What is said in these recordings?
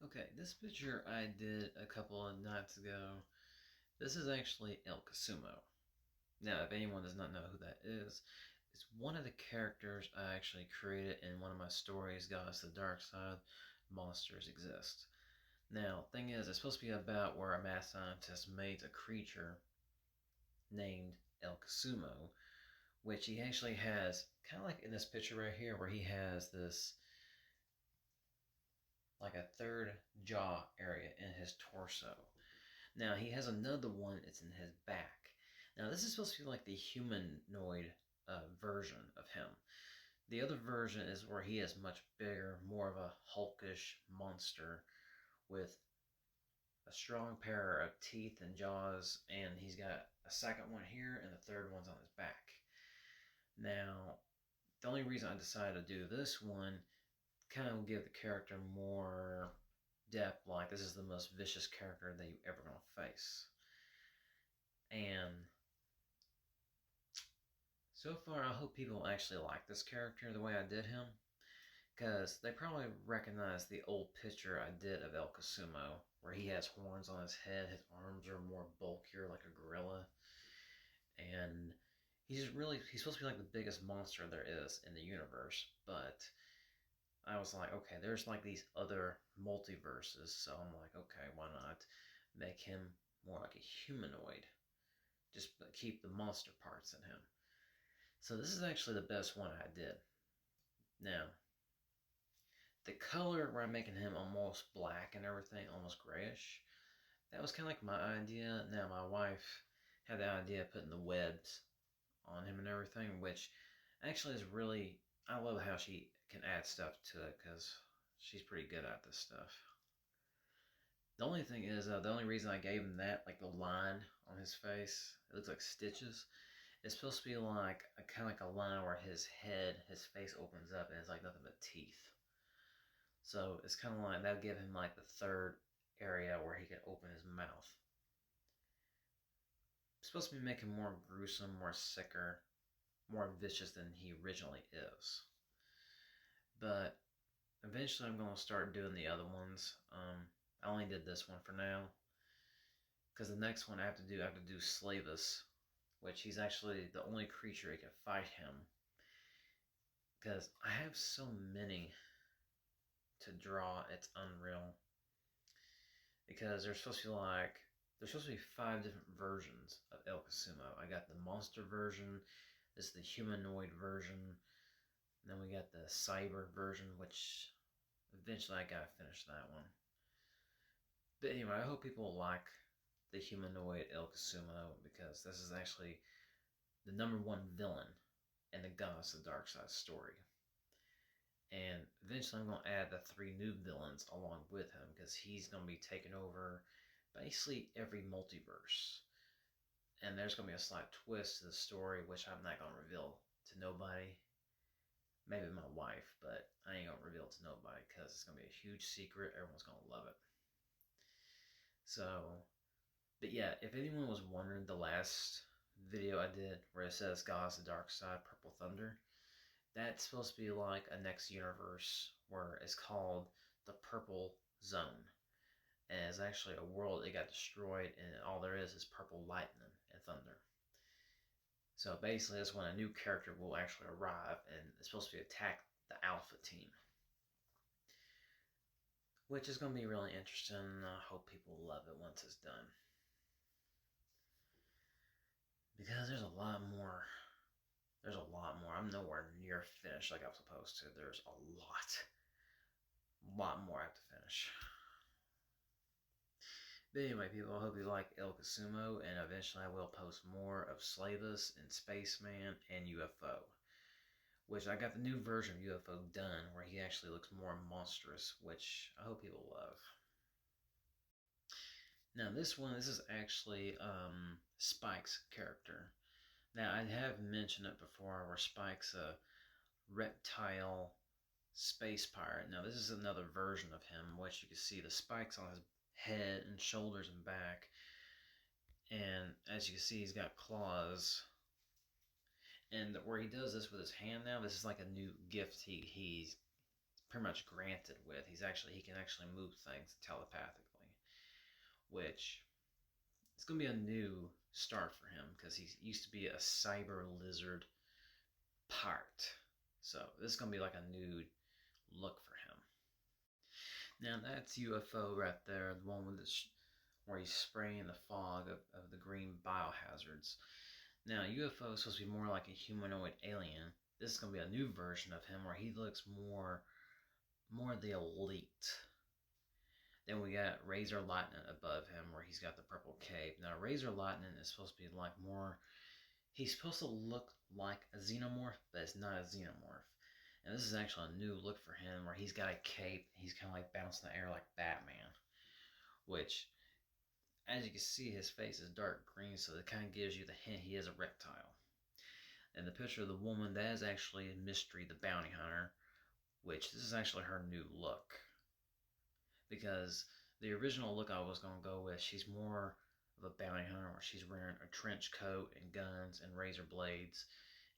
Okay, this picture I did a couple of nights ago. This is actually El Casumo. Now, if anyone does not know who that is, it's one of the characters I actually created in one of my stories, Gods of the Dark Side, Monsters Exist. Now, thing is, it's supposed to be about where a mad scientist made a creature named El Casumo, which he actually has, kind of like in this picture right here, where he has this like a third jaw area in his torso. Now he has another one. It's in his back. Now this is supposed to be like the humanoid version of him. The other version is where he is much bigger, more of a hulkish monster with a strong pair of teeth and jaws, and he's got a second one here, and the third one's on his back. Now, the only reason I decided to do this one kind of give the character more depth, like this is the most vicious character that you ever gonna face. And so far, I hope people actually like this character the way I did him, because they probably recognize the old picture I did of El Casumo, where he has horns on his head, his arms are more bulkier like a gorilla, and he's supposed to be like the biggest monster there is in the universe, but I was like, okay, there's like these other multiverses, so I'm like, okay, why not make him more like a humanoid? Just keep the monster parts in him. So this is actually the best one I did. Now, the color where I'm making him almost black and everything, almost grayish, that was kind of like my idea. Now, my wife had the idea of putting the webs on him and everything, which actually is really, I love how she can add stuff to it because she's pretty good at this stuff. The only thing is, the only reason I gave him that, like the line on his face, it looks like stitches. It's supposed to be like a kind of like a line where his face opens up and it's like nothing but teeth. So it's kind of like that'll give him like the third area where he can open his mouth. It's supposed to be making more gruesome, more sicker, more vicious than he originally is. But eventually, I'm going to start doing the other ones. I only did this one for now because the next one I have to do Slavus, which he's actually the only creature who can fight him. Because I have so many to draw, it's unreal. Because there's supposed to be 5 different versions of El Casumo. I got the monster version, this is the humanoid version, and then we got the cyber version, which eventually I gotta finish that one. But anyway, I hope people like the humanoid El Casumo because this is actually the #1 villain in the Gods of the Dark Side story. And eventually I'm going to add the 3 new villains along with him because he's going to be taking over basically every multiverse. And there's going to be a slight twist to the story, which I'm not going to reveal to nobody. Maybe my wife, but I ain't going to reveal it to nobody because it's going to be a huge secret. Everyone's going to love it. So, but yeah, if anyone was wondering the last video I did where it says Gods of the Dark Side, Purple Thunder, that's supposed to be like a next universe where it's called the Purple Zone. And it's actually a world that got destroyed, and all there is purple lightning and thunder. So basically, that's when a new character will actually arrive, and it's supposed to attack the Alpha team, which is going to be really interesting. I hope people love it once it's done, because there's a lot more. There's a lot more. I'm nowhere near finished like I'm supposed to. There's a lot more I have to finish. But anyway, people, I hope you like El Casumo, and eventually I will post more of Slavus and Spaceman and UFO. Which I got the new version of UFO done, where he actually looks more monstrous, which I hope people love. Now this is actually Spike's character. Now I have mentioned it before, where Spike's a reptile space pirate. Now this is another version of him, which you can see the spikes on his head and shoulders and back. And as you can see, he's got claws. And where he does this with his hand now, this is like a new gift he's pretty much granted with. He can actually move things telepathically, which it's gonna be a new start for him because he used to be a cyber lizard pirate. So this is gonna be like a new look for him. Now that's UFO right there, the one with where he's spraying the fog of the green biohazards. Now UFO is supposed to be more like a humanoid alien. This is gonna be a new version of him where he looks more the elite. Then we got Razor Lightning above him where he's got the purple cape. Now Razor Lightning is supposed to be like more, he's supposed to look like a xenomorph, but it's not a xenomorph. And this is actually a new look for him where he's got a cape, he's kind of like bouncing the air like Batman. Which, as you can see, his face is dark green, so it kind of gives you the hint he is a reptile. And the picture of the woman, that is actually Mystery the Bounty Hunter, which this is actually her new look. Because the original look I was going to go with, she's more of a bounty hunter where she's wearing a trench coat and guns and razor blades,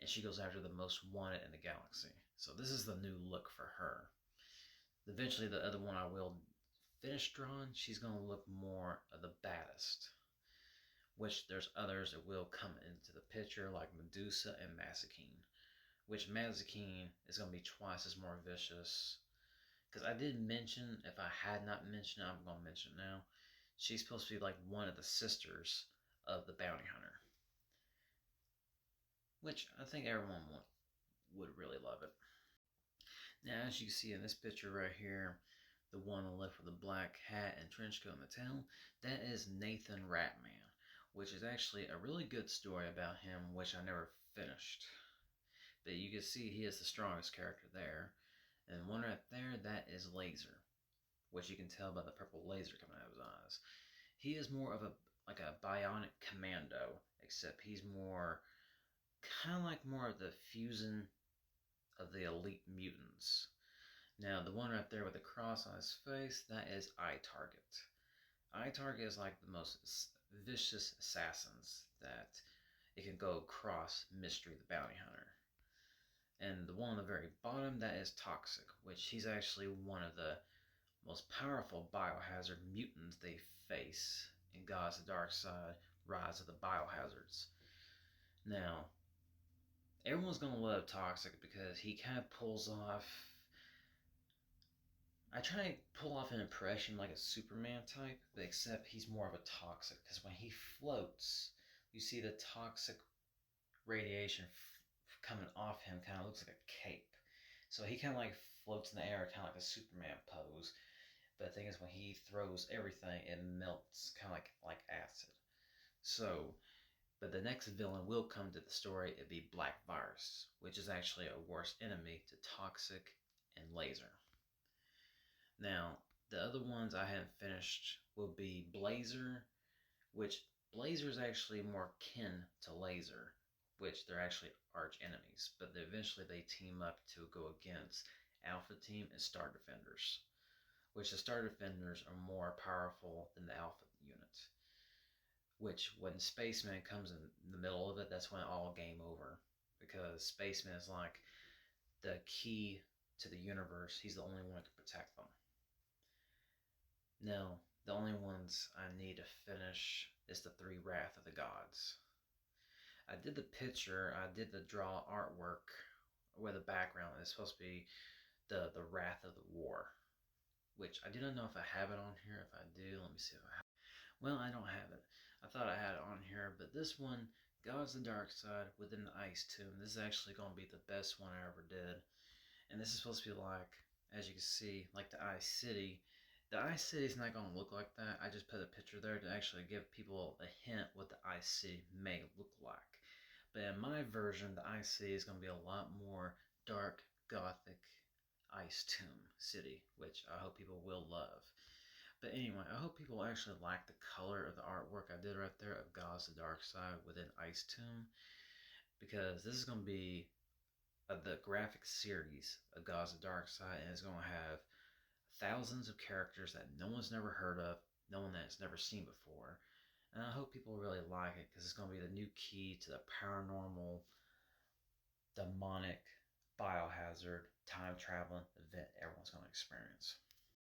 and she goes after the most wanted in the galaxy. So this is the new look for her. Eventually the other one I will finish drawing, she's going to look more of the baddest. Which there's others that will come into the picture like Medusa and Mazikeen. Which Mazikeen is going to be twice as more vicious. Because I did mention, if I had not mentioned it, I'm going to mention it now. She's supposed to be like one of the sisters of the bounty hunter. Which I think everyone would really love it. Now, as you can see in this picture right here, the one on the left with the black hat and trench coat and the tail, that is Nathan Ratman, which is actually a really good story about him, which I never finished. But you can see he is the strongest character there. And one right there, that is Laser, which you can tell by the purple laser coming out of his eyes. He is more of a bionic commando, except he's more kind of like more of the fusion of the elite mutants. Now the one right there with the cross on his face, that is I-Target. I-Target is like the most vicious assassins that it can go across Mystery the Bounty Hunter. And the one on the very bottom, that is Toxic, which he's actually one of the most powerful biohazard mutants they face in Gods of the Dark Side, Rise of the Biohazards. Now, everyone's going to love Toxic because he kind of pulls off... I try to pull off an impression like a Superman type, but except he's more of a Toxic, because when he floats, you see the toxic radiation coming off him kind of looks like a cape. So he kind of like floats in the air, kind of like a Superman pose. But the thing is, when he throws everything, it melts kind of like acid. So, but the next villain will come to the story. It'd be Black Virus, which is actually a worse enemy to Toxic and Laser. Now, the other ones I haven't finished will be Blazer, which Blazer is actually more kin to Laser, which they're actually arch enemies, but eventually they team up to go against Alpha Team and Star Defenders, which the Star Defenders are more powerful than the Alpha unit, which when Spaceman comes in the middle of it, that's when all game over, because Spaceman is like the key to the universe. He's the only one who can protect them. Now, the only ones I need to finish is the 3 Wrath of the Gods. I did the picture, I did the draw artwork where the background is supposed to be the Wrath of the War, which I didn't know if I have it on here. If I do, let me see if I have it. Well, I don't have it. I thought I had it on here, but this one, Gods of the Dark Side within the Ice Tomb, this is actually going to be the best one I ever did. And this is supposed to be like, as you can see, like the Ice City. The Ice City is not going to look like that. I just put a picture there to actually give people a hint what the Ice City may look like. But in my version, the Ice City is going to be a lot more dark, gothic Ice Tomb City, which I hope people will love. But anyway, I hope people actually like the color of the artwork I did right there of Gods of the Dark Side within Ice Tomb, because this is going to be the graphic series of Gods of the Dark Side, and it's going to have thousands of characters that no one's never heard of, no one that's never seen before. And I hope people really like it, because it's going to be the new key to the paranormal, demonic, biohazard time traveling event everyone's going to experience.